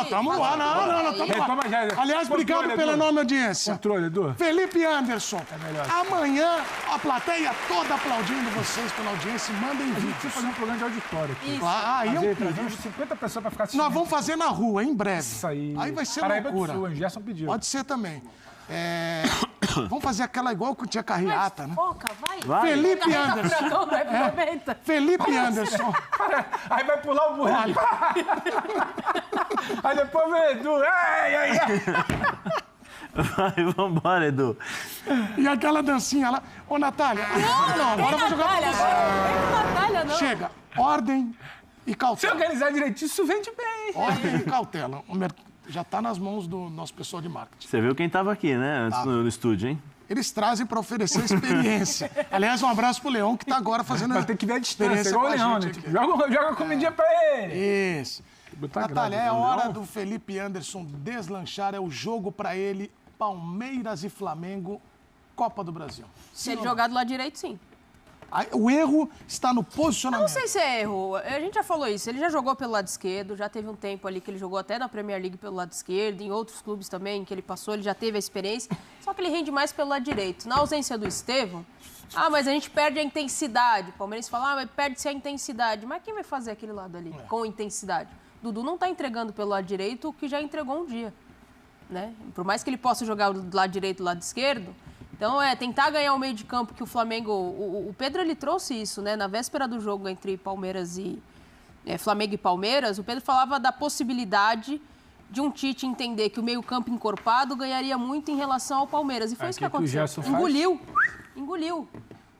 tamo lá, não, tamo lá. Aliás, obrigado pela enorme audiência. Controle, Edu. Felipe Anderson, melhor. amanhã a plateia toda aplaudindo vocês pela audiência. Mandem A gente vídeos. precisa fazer um programa de auditório aqui. Aí eu Trazemos 50 pessoas para ficar assistindo. Nós vamos fazer na rua, em breve. Isso aí. Aí vai ser Paraíba loucura. do Sul, o Gerson pediu. Pode ser também. Vamos fazer aquela igual que tinha carreata, né? Foca, vai. Felipe Anderson. Felipe Anderson. Aí vai pular o burrinho. Aí depois vem o Edu. Vai, vambora, Edu. E aquela dancinha lá. Ô, Natália. Não, agora eu vou jogar pra você. Natália, não. Chega. Ordem e Se cautela. organizar direitinho, isso vende bem. Ordem e cautela. Já está nas mãos do nosso pessoal de marketing. Você viu quem estava aqui, né? Antes no estúdio, hein? Eles trazem para oferecer experiência. Aliás, um abraço pro Leão, que está agora fazendo Vai ter que ver a distância, experiência igual o com a Leão, né? gente Tipo, aqui. joga comidinha pra ele. Isso. Natália, é hora do Felipe Anderson deslanchar. É o jogo para ele. Palmeiras e Flamengo, Copa do Brasil. Se ele jogar do lado direito, sim. O erro está no posicionamento. Não sei se é erro. A gente já falou isso. Ele já jogou pelo lado esquerdo, já teve um tempo ali que ele jogou até na Premier League pelo lado esquerdo, em outros clubes também que ele passou, ele já teve a experiência. Só que ele rende mais pelo lado direito. Na ausência do Estevão, mas a gente perde a intensidade. O Palmeiras fala, mas perde-se a intensidade. Mas quem vai fazer aquele lado ali com intensidade? Dudu não está entregando pelo lado direito o que já entregou um dia. Né? Por mais que ele possa jogar do lado direito e do lado esquerdo, então tentar ganhar o meio de campo que o Flamengo... O Pedro, ele trouxe isso, né? Na véspera do jogo entre Palmeiras e... Flamengo e Palmeiras, o Pedro falava da possibilidade de um Tite entender que o meio campo encorpado ganharia muito em relação ao Palmeiras. E foi isso que aconteceu. Engoliu.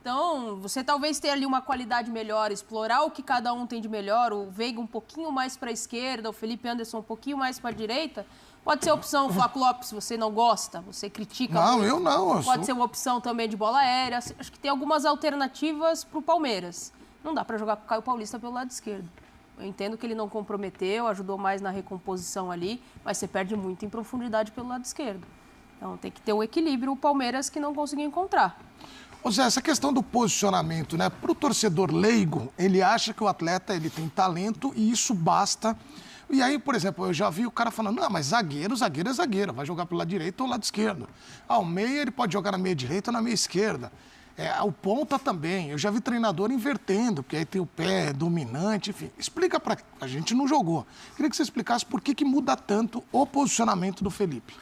Então, você talvez tenha ali uma qualidade melhor, explorar o que cada um tem de melhor, o Veiga um pouquinho mais para a esquerda, o Felipe Anderson um pouquinho mais para a direita. Pode ser a opção, o Flaco Lopes, se você não gosta, você critica. Não, muito. eu não. Pode ser uma opção também de bola aérea. Acho que tem algumas alternativas para o Palmeiras. Não dá para jogar com o Caio Paulista pelo lado esquerdo. Eu entendo que ele não comprometeu, ajudou mais na recomposição ali, mas você perde muito em profundidade pelo lado esquerdo. Então tem que ter um equilíbrio, o Palmeiras que não conseguiu encontrar. Ô Zé, essa questão do posicionamento, né? Para o torcedor leigo, ele acha que o atleta ele tem talento e isso basta. E aí, por exemplo, eu já vi o cara falando, não, mas zagueiro é zagueiro, vai jogar pelo lado direito ou lado esquerdo. O meia ele pode jogar na meia direita ou na meia esquerda. O ponta também. Eu já vi treinador invertendo, porque aí tem o pé dominante, enfim. Explica para a gente não jogou. Queria que você explicasse por que muda tanto o posicionamento do Felipe.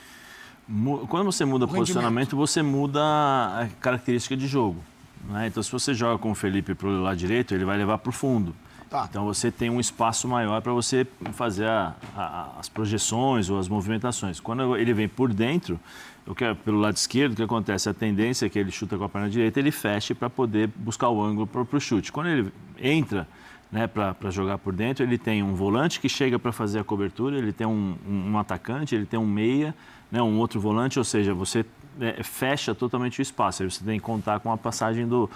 Quando você muda o posicionamento, você muda a característica de jogo. Né? Então, se você joga com o Felipe para o lado direito, ele vai levar para o fundo. Tá. Então, você tem um espaço maior para você fazer as projeções ou as movimentações. Quando ele vem por dentro, pelo lado esquerdo, o que acontece? A tendência é que ele chuta com a perna direita, ele feche para poder buscar o ângulo para o chute. Quando ele entra, né, para jogar por dentro, ele tem um volante que chega para fazer a cobertura, ele tem um atacante, ele tem um meia, né, um outro volante, ou seja, você fecha totalmente o espaço. Aí você tem que contar com a passagem do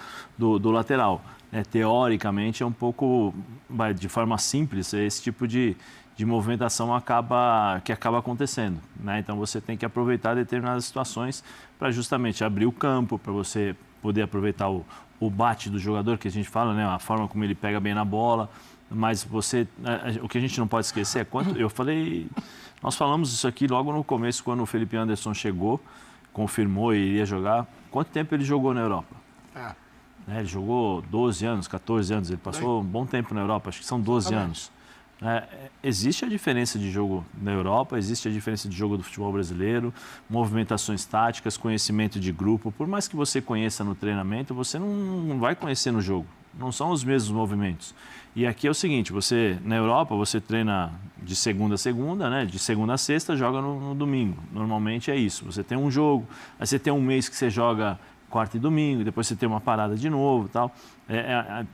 lateral. Teoricamente, é um pouco, de forma simples, esse tipo de movimentação que acaba acontecendo. Né? Então, você tem que aproveitar determinadas situações para justamente abrir o campo, para você poder aproveitar o bate do jogador, que a gente fala, né? A forma como ele pega bem na bola. Mas o que a gente não pode esquecer é quanto... Nós falamos isso aqui logo no começo, quando o Felipe Anderson chegou, confirmou e iria jogar. Quanto tempo ele jogou na Europa? Ele jogou 12 anos, 14 anos, ele passou um bom tempo na Europa, acho que são 12 anos. Existe a diferença de jogo na Europa, existe a diferença de jogo do futebol brasileiro, movimentações táticas, conhecimento de grupo. Por mais que você conheça no treinamento, você não vai conhecer no jogo. Não são os mesmos movimentos. E aqui é o seguinte, na Europa, você treina de segunda a segunda, né? De segunda a sexta, joga no domingo. Normalmente é isso. Você tem um jogo, aí você tem um mês que você joga quarta e domingo, depois você tem uma parada de novo e tal.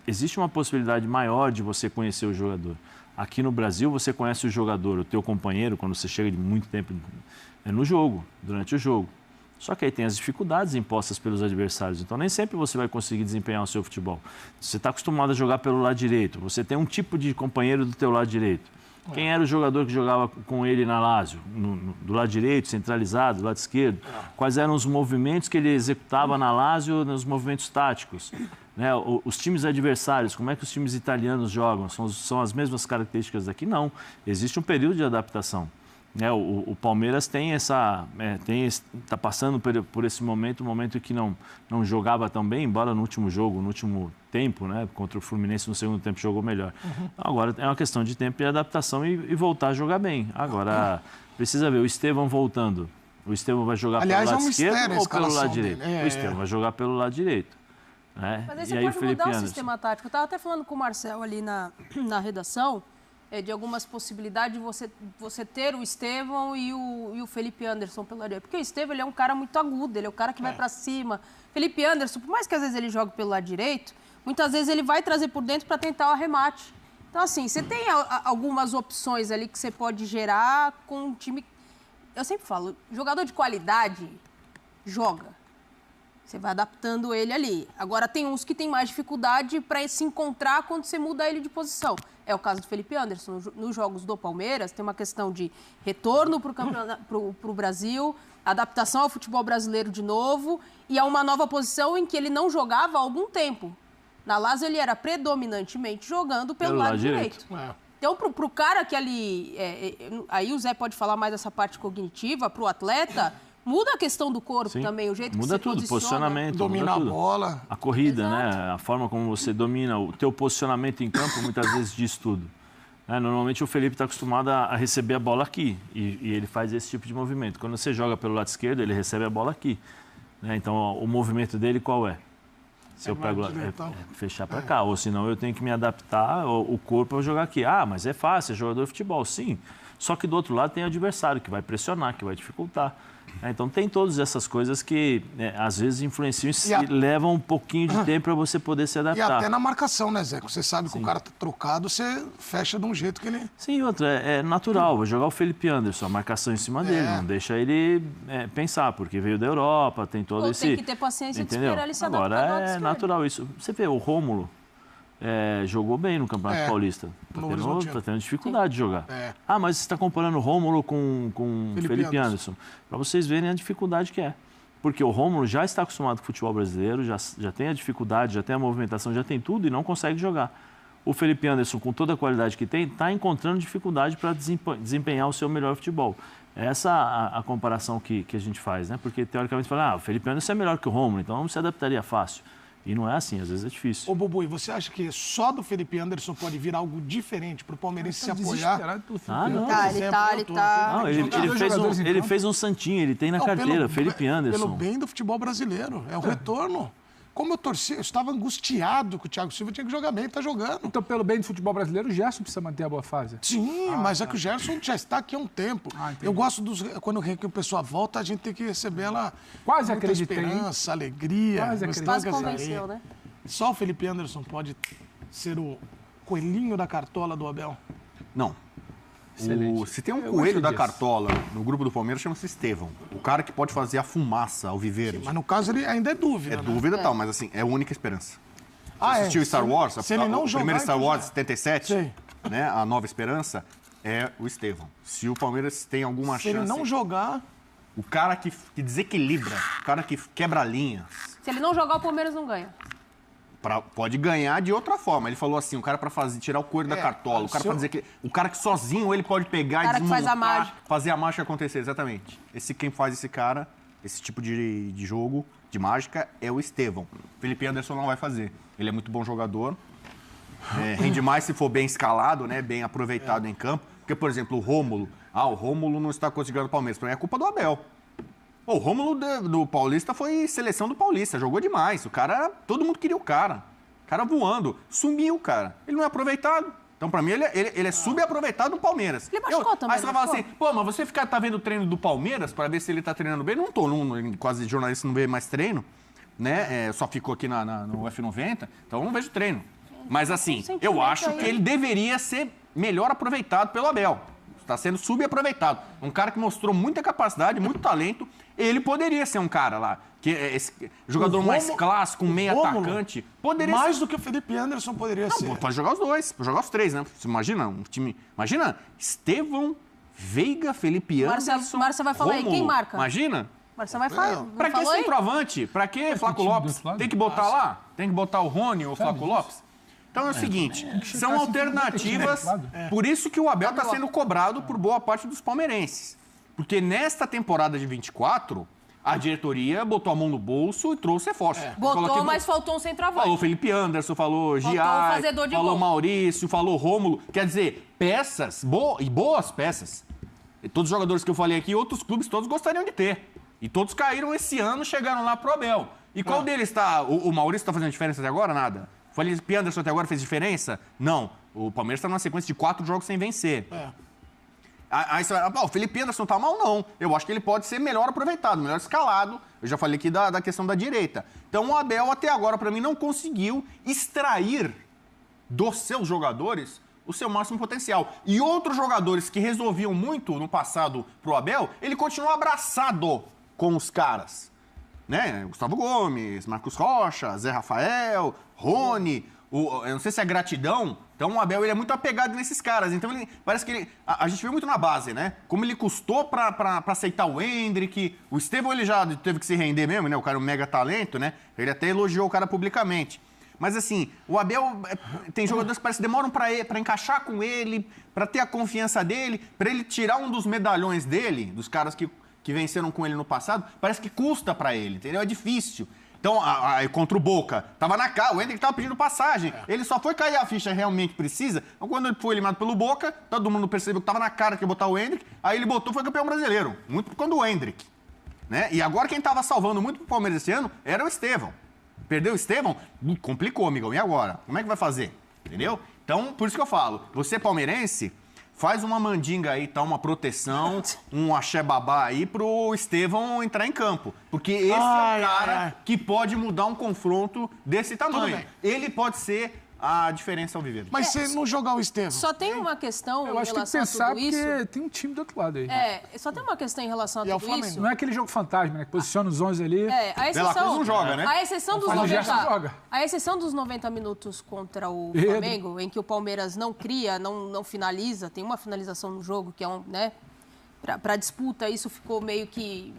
Existe uma possibilidade maior de você conhecer o jogador. Aqui no Brasil, você conhece o jogador, o teu companheiro, quando você chega de muito tempo no jogo, durante o jogo. Só que aí tem as dificuldades impostas pelos adversários. Então, nem sempre você vai conseguir desempenhar o seu futebol. Você está acostumado a jogar pelo lado direito. Você tem um tipo de companheiro do teu lado direito. Quem era o jogador que jogava com ele na Lazio? Do lado direito, centralizado, do lado esquerdo? Quais eram os movimentos que ele executava na Lazio nos movimentos táticos? Né? Os times adversários, como é que os times italianos jogam? São as mesmas características daqui? Não. Existe um período de adaptação. né, o Palmeiras tem está passando por esse momento, um momento que não jogava tão bem, embora no último jogo, no último tempo, né, contra o Fluminense no segundo tempo jogou melhor. Agora é uma questão de tempo e adaptação e voltar a jogar bem. Agora precisa ver o Estevão voltando. O Estevão vai jogar pelo lado esquerdo ou pelo lado direito? O Estevão vai jogar pelo lado direito. Né? Mas aí você pode mudar o sistema tático. Eu estava até falando com o Marcel ali na redação, de algumas possibilidades de você ter o Estevão e o Felipe Anderson pela direita. Porque o Estevão ele é um cara muito agudo, ele é o cara que vai para cima. Felipe Anderson, por mais que às vezes ele jogue pelo lado direito, muitas vezes ele vai trazer por dentro para tentar o arremate. Então, assim, você tem algumas opções ali que você pode gerar com um time... Eu sempre falo, jogador de qualidade joga. Você vai adaptando ele ali. Agora, tem uns que tem mais dificuldade para se encontrar quando você muda ele de posição. É o caso do Felipe Anderson. Nos jogos do Palmeiras, tem uma questão de retorno para o Brasil, adaptação ao futebol brasileiro de novo, e a uma nova posição em que ele não jogava há algum tempo. Na Lazio, ele era predominantemente jogando pelo lado direito. Então, para o cara que ali... aí o Zé pode falar mais dessa parte cognitiva, para o atleta... Muda a questão do corpo também, o jeito que você tudo, posicionamento, dominar a bola. A corrida, né? A forma como você domina o teu posicionamento em campo, muitas vezes diz tudo. Normalmente o Felipe está acostumado a receber a bola aqui e ele faz esse tipo de movimento. Quando você joga pelo lado esquerdo, ele recebe a bola aqui. Então, o movimento dele qual é? Se eu pego fechar para cá, ou senão eu tenho que me adaptar, o corpo eu jogar aqui. Ah, mas é fácil, é jogador de futebol, sim. Só que do outro lado tem o adversário que vai pressionar, que vai dificultar. Então tem todas essas coisas que às vezes influenciam e levam um pouquinho de tempo para você poder se adaptar. E até na marcação, né, Zé? Você sabe que o cara tá trocado, você fecha de um jeito que ele... Sim, outra, é natural. Vai jogar o Felipe Anderson, a marcação em cima dele, não deixa ele pensar, porque veio da Europa, tem todo esse... Tem que ter paciência de esperar ele se adaptar. Agora é natural isso. Você vê, o Rômulo jogou bem no Campeonato Paulista. Está tendo dificuldade de jogar. Ah, mas você está comparando o Rômulo com Felipe Anderson. Para vocês verem a dificuldade que é. Porque o Rômulo já está acostumado com o futebol brasileiro, já tem a dificuldade, já tem a movimentação, já tem tudo e não consegue jogar. O Felipe Anderson, com toda a qualidade que tem, está encontrando dificuldade para desempenhar o seu melhor futebol. Essa é a comparação que a gente faz, né? Porque, teoricamente, fala, o Felipe Anderson é melhor que o Rômulo, então não se adaptaria fácil. E não é assim, às vezes é difícil. Ô, Bubu, e você acha que só do Felipe Anderson pode vir algo diferente para o palmeirense se apoiar? Ele tá. Não, ele fez um santinho, ele tem na carteira, Felipe Anderson. Pelo bem do futebol brasileiro, é o retorno. Como eu torci, eu estava angustiado que o Thiago Silva tinha que jogar bem, está jogando. Então, pelo bem do futebol brasileiro, o Gerson precisa manter a boa fase. Sim, mas é que o Gerson já está aqui há um tempo. Eu gosto quando a pessoa volta, a gente tem que receber ela quase com muita esperança, alegria. Quase convenceu, né? Só o Felipe Anderson pode ser o coelhinho da cartola do Abel? Não. Se tem um coelho da cartola no grupo do Palmeiras, chama-se Estevão. O cara que pode fazer a fumaça ao viver. Mas no caso ele ainda é dúvida. É dúvida e tal, mas assim, é a única esperança. Você assistiu Star Wars? Se ele não o jogar, primeiro Star então Wars, já. 77, né? A Nova Esperança, é o Estevão. Se o Palmeiras tem alguma chance... Se ele não jogar... O cara que desequilibra, o cara que quebra a linha. Se ele não jogar, o Palmeiras não ganha. Pode ganhar de outra forma. Ele falou assim, o cara para tirar o coelho da cartola, o cara para dizer que o cara que sozinho ele pode pegar e desmontar, fazer a mágica acontecer, exatamente. Quem faz esse tipo de jogo, de mágica, é o Estevão. Felipe Anderson não vai fazer. Ele é muito bom jogador, rende mais se for bem escalado, né, bem aproveitado em campo. Porque, por exemplo, o Rômulo não está conseguindo o Palmeiras. Para mim é culpa do Abel. O Rômulo do Paulista foi seleção do Paulista, jogou demais. Todo mundo queria o cara. O cara voando, sumiu, cara. Ele não é aproveitado. Então, pra mim, ele é subaproveitado no Palmeiras. Ele machucou também. Aí você vai falar assim, mas você tá vendo o treino do Palmeiras pra ver se ele tá treinando bem? Não tô, quase jornalista não vê mais treino, né? Só ficou aqui no F90, então eu não vejo treino. Mas assim, eu acho que ele deveria ser melhor aproveitado pelo Abel. Está sendo subaproveitado. Um cara que mostrou muita capacidade, muito talento. Ele poderia ser um cara lá, que é esse jogador mais clássico, um meio atacante. Poderia mais ser. do que o Felipe Anderson poderia ser. Pode jogar os dois, pode jogar os três, né? Você imagina um time. Imagina Estevão, Veiga, Felipe Anderson. Marcia vai falar Rômulo. aí, quem marca? Imagina. Marcia vai falar. Pra que centroavante? Pra que Flaco Lopes? Tem que botar lá? Tem que botar o Rony ou o Flaco Lopes? Então é o seguinte, são alternativas, por isso que o Abel está sendo cobrado por boa parte dos palmeirenses. Porque nesta temporada de 24, a diretoria botou a mão no bolso e trouxe reforço. Botou, mas faltou um centroavante. Falou Felipe Anderson, falou Giai, falou Maurício, falou Rômulo. Quer dizer, peças, boas peças. E todos os jogadores que eu falei aqui, outros clubes todos gostariam de ter. E todos caíram esse ano, chegaram lá pro Abel. E qual deles está... O Maurício está fazendo diferença até agora? Nada. Felipe Anderson até agora fez diferença? Não. O Palmeiras está numa sequência de 4 jogos sem vencer. Aí você vai, o Felipe Anderson tá mal? Não. Eu acho que ele pode ser melhor aproveitado, melhor escalado. Eu já falei aqui da questão da direita. Então o Abel até agora, para mim, não conseguiu extrair dos seus jogadores o seu máximo potencial. E outros jogadores que resolviam muito no passado pro Abel, ele continua abraçado com os caras. Né? Gustavo Gomes, Marcos Rocha, Zé Rafael, Rony, eu não sei se é gratidão. Então o Abel ele é muito apegado nesses caras. Então parece que a gente vê muito na base, né? Como ele custou para aceitar o Endrick. O Estevão ele já teve que se render mesmo, né? O cara é um mega talento, né? Ele até elogiou o cara publicamente. Mas assim, o Abel tem jogadores que parece que demoram para encaixar com ele, para ter a confiança dele, para ele tirar um dos medalhões dele, dos caras que venceram com ele no passado, parece que custa para ele, entendeu? É difícil. Então, contra o Boca, tava na cara, o Endrick tava pedindo passagem. Ele só foi cair a ficha realmente precisa. Então, quando ele foi eliminado pelo Boca, todo mundo percebeu que tava na cara que ia botar o Endrick, aí ele botou, foi campeão brasileiro. Muito por conta do Endrick. Né? E agora quem tava salvando muito pro Palmeiras esse ano era o Estevão. Perdeu o Estevão? Complicou, amigão. E agora? Como é que vai fazer? Entendeu? Então, por isso que eu falo, você palmeirense, faz uma mandinga aí, tá? Uma proteção, um axé babá aí pro Estevão entrar em campo. Porque esse é o cara que pode mudar um confronto desse tamanho. Ele pode ser a diferença ao viver. Mas se não jogar o Estevão... Só tem uma questão em relação a tudo isso... porque tem um time do outro lado aí. Só tem uma questão em relação a tudo isso... Não é aquele jogo fantasma, né? Que posiciona os 11 ali... A exceção... não joga, né? A exceção dos 90 minutos contra o Flamengo, em que o Palmeiras não cria, não finaliza, tem uma finalização no jogo que é né? Para disputa, isso ficou meio que...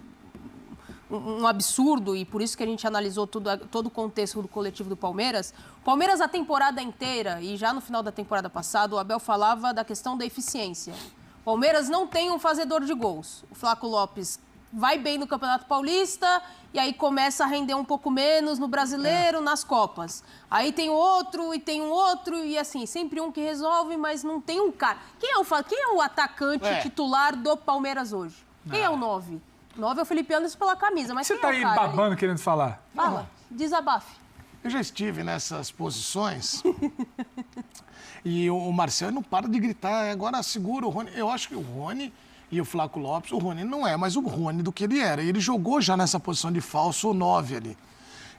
um absurdo, e por isso que a gente analisou todo o contexto do coletivo do Palmeiras. O Palmeiras, a temporada inteira, e já no final da temporada passada, o Abel falava da questão da eficiência. O Palmeiras não tem um fazedor de gols. O Flaco Lopes vai bem no Campeonato Paulista e aí começa a render um pouco menos no Brasileiro, nas Copas. Aí tem outro, e tem um outro, e assim, sempre um que resolve, mas não tem um cara. Quem é o atacante titular do Palmeiras hoje? Quem é o 9? 9 é o Felipe Anderson pela camisa, mas você tá aí babando querendo falar? Fala, desabafe. Eu já estive nessas posições e o Marcelo não para de gritar, agora segura o Rony. Eu acho que o Rony e o Flaco Lopes, o Rony não é mais o Rony do que ele era. Ele jogou já nessa posição de falso 9 ali.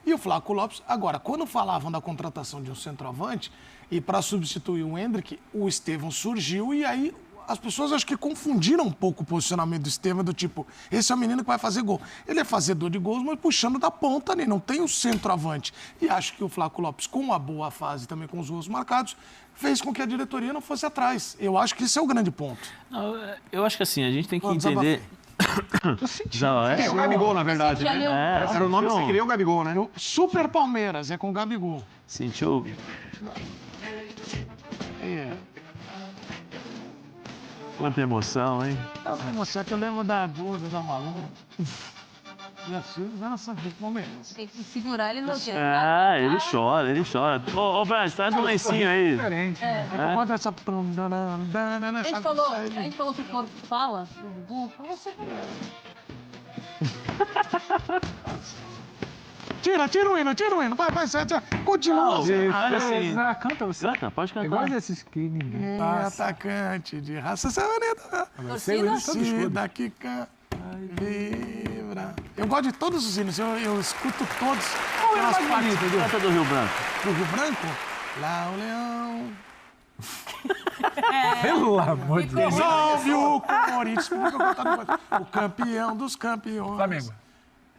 E o Flaco Lopes, agora, quando falavam da contratação de um centroavante e para substituir o Endrick, o Estevão surgiu e aí... As pessoas acho que confundiram um pouco o posicionamento do Estevão, do tipo, esse é o menino que vai fazer gol. Ele é fazedor de gols, mas puxando da ponta ali, não tem o centroavante. E acho que o Flaco Lopes, com uma boa fase, também com os gols marcados, fez com que a diretoria não fosse atrás. Eu acho que esse é o grande ponto. Não, eu acho que assim, a gente tem que entender... É o Gabigol, na verdade. Né? Era o nome que você queria, o Gabigol, né? O Super Palmeiras, é com o Gabigol. Sentiu? Quanta emoção, hein? A emoção que eu lembro da blusa da Malu. E assim, nossa, Palmeiras. Tem que segurar ele no quer. Ele chora, ele chora. Ô, Brás, traz um lencinho aí. Diferente. Conta essa... A gente falou que quando fala, Tira o hino. Vai, continua. Canta você. Canta, pode cantar. Igual desses que ninguém passa. Atacante de raça, você é bonito. Torcida que canta, vibra. Eu gosto de todos os hinos, eu escuto todos. Qual é a mais bonita, Edu? Canta do Rio Branco. Do Rio Branco? Lá o leão. Pelo amor de Deus. Resolve o Corinthians. O campeão dos campeões. Flamengo.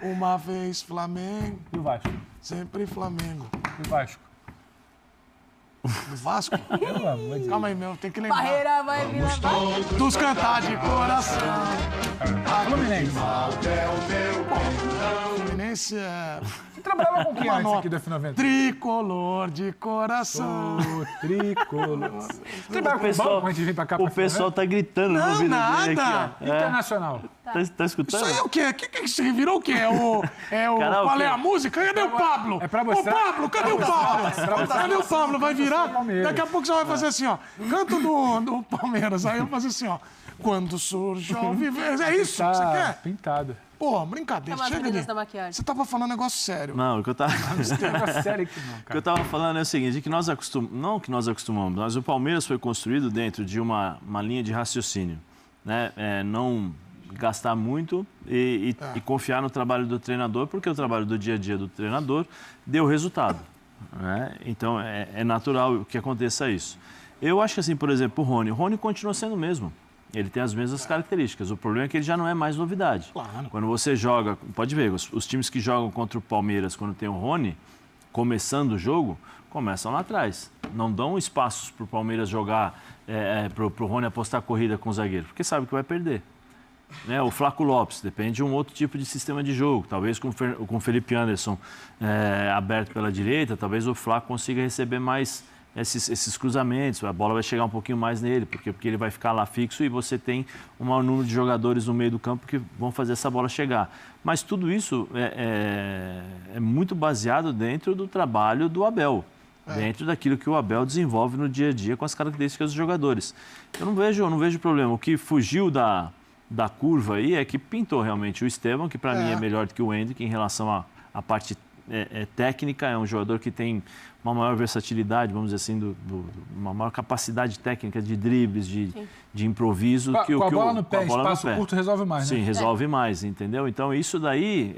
Uma vez Flamengo. E o Vasco? Sempre Flamengo. E o Vasco? Do Vasco? Pelo amor de Deus. Calma aí, meu, tem que lembrar. Barreira vai vir lá. Dos cantar de coração. Fluminense. Fluminense é... trabalhava com quem Uma antes nota. aqui do F90? Tricolor de coração. Tricolor. Você trabalhava com o pessoal- banco antes de vir pra cá? O pessoal tá gritando no Não, ouvido dele aqui, nada. ó. Internacional. Tá escutando? Isso aí é o quê? O que você virou o quê? É o Karaokê. qual é a música? Cadê o Pablo? É pra mostrar- Ô, Pablo, cadê o Pablo? Cadê o Pablo? Vai virar? Palmeiras. Daqui a pouco você vai fazer assim, ó. Canto do Palmeiras. Aí eu vou fazer assim, ó. Quando surge ao viver. É isso que você Tá quer? pintado. Pô, brincadeira. Chama as Chega meninas de... da maquiagem. Você tava falando um negócio sério. Não, o que eu tava... Não é sério que não, O que cara. eu estava falando é o seguinte, que nós não que nós acostumamos, mas o Palmeiras foi construído dentro de uma linha de raciocínio, né? Não gastar muito e confiar no trabalho do treinador, porque o trabalho do dia a dia do treinador deu resultado, né? Então, é natural que aconteça isso. Eu acho que, assim, por exemplo, o Rony continua sendo o mesmo. Ele tem as mesmas características. O problema é que ele já não é mais novidade. Claro. Quando você joga, pode ver, os times que jogam contra o Palmeiras quando tem o Rony, começando o jogo, começam lá atrás. Não dão espaços para o Palmeiras jogar, para o Rony apostar a corrida com o zagueiro, porque sabe que vai perder. Né? O Flaco Lopes, depende de um outro tipo de sistema de jogo. Talvez com o Felipe Anderson aberto pela direita, talvez o Flaco consiga receber mais esses cruzamentos, a bola vai chegar um pouquinho mais nele, porque ele vai ficar lá fixo e você tem um maior número de jogadores no meio do campo que vão fazer essa bola chegar. Mas tudo isso é muito baseado dentro do trabalho do Abel, dentro daquilo que o Abel desenvolve no dia a dia com as características dos jogadores. Eu não vejo problema. O que fugiu da curva aí é que pintou realmente o Estevão, que para mim é melhor do que o Endrick em relação à parte técnica, é um jogador que tem uma maior versatilidade, vamos dizer assim, uma maior capacidade técnica de dribles, de improviso. Com a bola no pé, espaço curto resolve mais, né? Sim, resolve mais, entendeu? Então, isso daí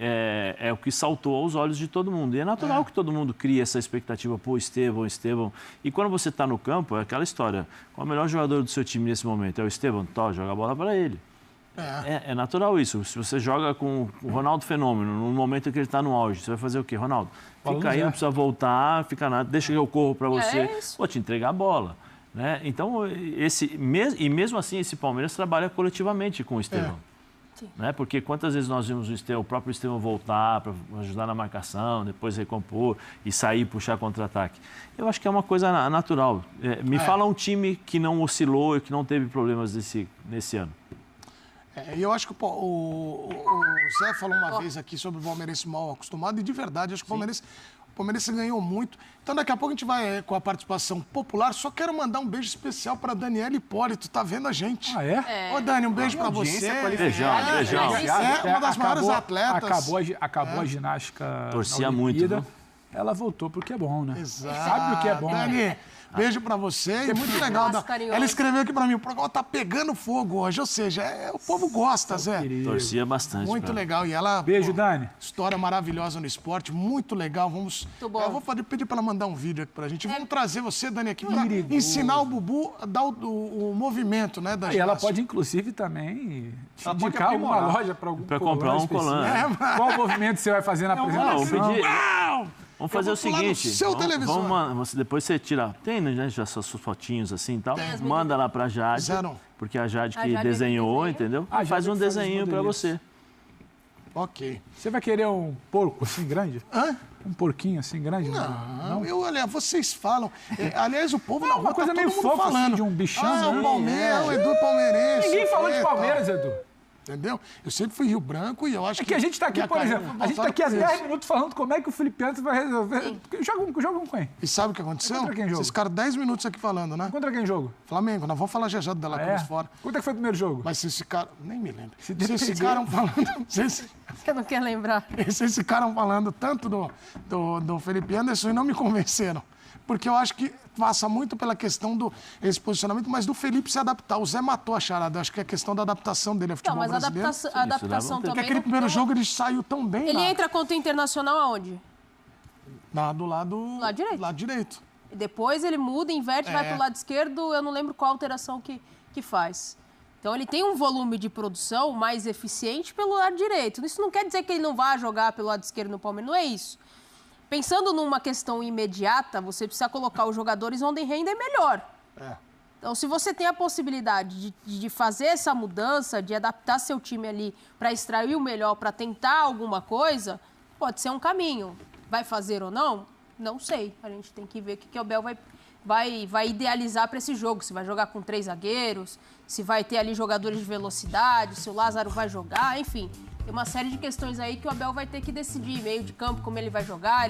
é o que saltou aos olhos de todo mundo. E é natural que todo mundo crie essa expectativa, pô, Estevão. E quando você está no campo, é aquela história, qual é o melhor jogador do seu time nesse momento? É o Estevão? Então, joga a bola para ele. É natural isso. Se você joga com o Ronaldo Fenômeno, no momento que ele está no auge, você vai fazer o quê, Ronaldo? Fica aí, não precisa voltar, fica nada, deixa que eu corro para você. Vou te entregar a bola. Né? Então, mesmo assim, esse Palmeiras trabalha coletivamente com o Estevão. Né? Porque quantas vezes nós vimos o próprio Estevão voltar para ajudar na marcação, depois recompor e sair e puxar contra-ataque. Eu acho que é uma coisa natural. Me fala um time que não oscilou e que não teve problemas nesse ano. E eu acho que o Zé falou uma vez aqui sobre o palmeirense mal acostumado, e de verdade, acho que o Palmeirense ganhou muito. Então, daqui a pouco a gente vai com a participação popular. Só quero mandar um beijo especial para Daniela Hipólito, tá vendo a gente? Ah, é? Ô, Dani, um beijo para você. Beijão. Uma das maiores atletas. Acabou a ginástica. Torcia na muito, Olimpíada. viu? Ela voltou porque é bom, né? Exato. Sabe o que é bom. Dani, beijo pra você e muito legal. Ela escreveu aqui pra mim, o programa tá pegando fogo hoje, ou seja, o povo gosta, Zé. Torcia bastante. Muito legal. E ela... Beijo, Dani. História maravilhosa no esporte, muito legal. Eu vou pedir pra ela mandar um vídeo aqui pra gente. Vamos trazer você, Dani, aqui pra ensinar o Bubu a dar o movimento, né, da E ela pode, inclusive, também te indicar alguma loja para algum pra comprar um colan. Qual movimento você vai fazer na apresentação? Vamos fazer o seguinte, depois você tira, tem, né, já suas fotinhos assim e tal, manda lá pra Jade, porque a Jade que desenhou, entendeu? Faz um desenho pra você. Ok. Você vai querer um porco assim grande? Um porquinho assim grande? Não. Olha, vocês falam. Aliás, o povo na rua uma coisa tá meio todo mundo fofa falando. assim, de um bichão. O Palmeiras, o Edu Palmeirense. Ninguém falou de Palmeiras, Edu. Entendeu? Eu sempre fui Rio Branco e eu acho que a gente está aqui, por exemplo, a gente está aqui há 10 minutos falando como é que o Felipe Anderson vai resolver. Joga com quem? E sabe o que aconteceu? Contra quem jogo? Vocês ficaram 10 minutos aqui falando, né? Contra quem jogo? Flamengo. Nós vamos falar já do Dela Cruz fora. Quanto é que foi o primeiro jogo? Mas vocês ficaram... Nem me lembro. Vocês ficaram falando... Você não quer lembrar? Vocês ficaram falando tanto do Felipe Anderson e não me convenceram. Porque eu acho que passa muito pela questão esse posicionamento, mas do Felipe se adaptar. O Zé matou a charada. Eu acho que é questão da adaptação dele ao futebol brasileiro. A adaptação também... Porque aquele primeiro jogo ele saiu tão bem. Ele entra contra o Internacional aonde? Do lado direito. Lado direito. E depois ele muda, inverte, vai para o lado esquerdo. Eu não lembro qual alteração que faz. Então ele tem um volume de produção mais eficiente pelo lado direito. Isso não quer dizer que ele não vá jogar pelo lado esquerdo no Palmeiras. Não é isso. Pensando numa questão imediata, você precisa colocar os jogadores onde rendem melhor. Então, se você tem a possibilidade de fazer essa mudança, de adaptar seu time ali para extrair o melhor, para tentar alguma coisa, pode ser um caminho. Vai fazer ou não? Não sei. A gente tem que ver o que o Abel vai idealizar para esse jogo. Se vai jogar com 3 zagueiros, se vai ter ali jogadores de velocidade, se o Lázaro vai jogar, enfim. Tem uma série de questões aí que o Abel vai ter que decidir. Meio de campo, como ele vai jogar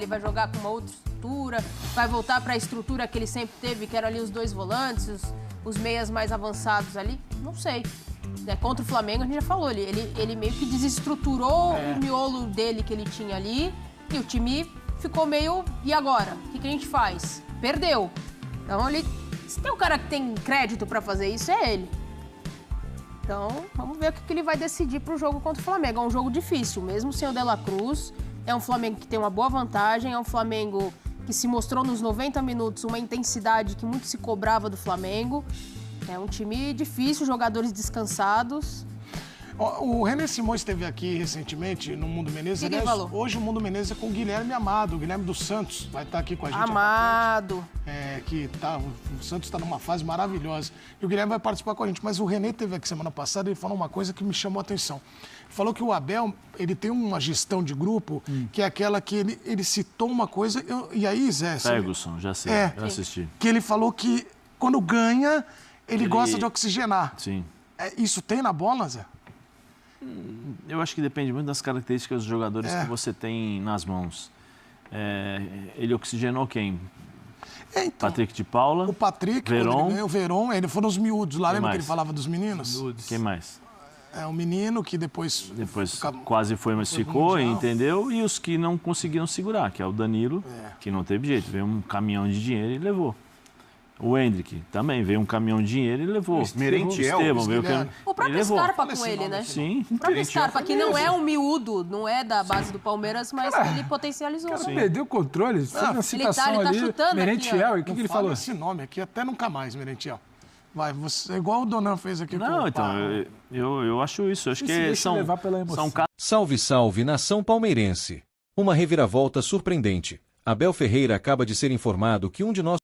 com uma outra estrutura, vai voltar para a estrutura que ele sempre teve, que eram ali os 2 volantes, os meias mais avançados ali. Não sei. Contra o Flamengo, a gente já falou, ele meio que desestruturou o miolo dele que ele tinha ali e o time ficou meio... E agora? O que a gente faz? Perdeu. Então, se tem um cara que tem crédito para fazer isso, é ele. Então, vamos ver o que ele vai decidir para o jogo contra o Flamengo. É um jogo difícil, mesmo sem o De La Cruz. É um Flamengo que tem uma boa vantagem, é um Flamengo que se mostrou nos 90 minutos uma intensidade que muito se cobrava do Flamengo. É um time difícil, jogadores descansados. O René Simões esteve aqui recentemente no Mundo Menezes. O que ele falou? Hoje o Mundo Menezes é com o Guilherme Amado, o Guilherme dos Santos. Vai estar aqui com a gente. Amado. O Santos está numa fase maravilhosa. E o Guilherme vai participar com a gente. Mas o René esteve aqui semana passada e ele falou uma coisa que me chamou a atenção. Ele falou que o Abel, ele tem uma gestão de grupo que é aquela que ele citou uma coisa... E aí, Zé... Ferguson, já sei, eu assisti. Que ele falou que quando ganha... Ele gosta de oxigenar. Sim. Isso tem na bola, Zé? Eu acho que depende muito das características dos jogadores que você tem nas mãos. Ele oxigenou quem? Então, Patrick de Paula. O Patrick, o Verón, ele foram os miúdos lá. Lembra que ele falava dos meninos? Quem mais? O menino que depois quase foi, mas ficou, entendeu? E os que não conseguiram segurar, que é o Danilo, que não teve jeito. Veio um caminhão de dinheiro e levou. O Hendrick também veio um caminhão de dinheiro e levou. Merentiel. O próprio Scarpa com ele, né? Sim. O próprio Scarpa, que não é um miúdo, não é da base do Palmeiras, mas ele potencializou. Cara, perdeu o controle, fez uma citação ele tá ali. chutando Merentiel, aqui, e o que ele falou? Esse nome aqui até nunca mais, Merentiel. Vai, você, igual o Donan fez aqui. Não, então, eu acho isso. Acho que são Salve, salve, nação palmeirense. Uma reviravolta surpreendente. Abel Ferreira acaba de ser informado que um de nós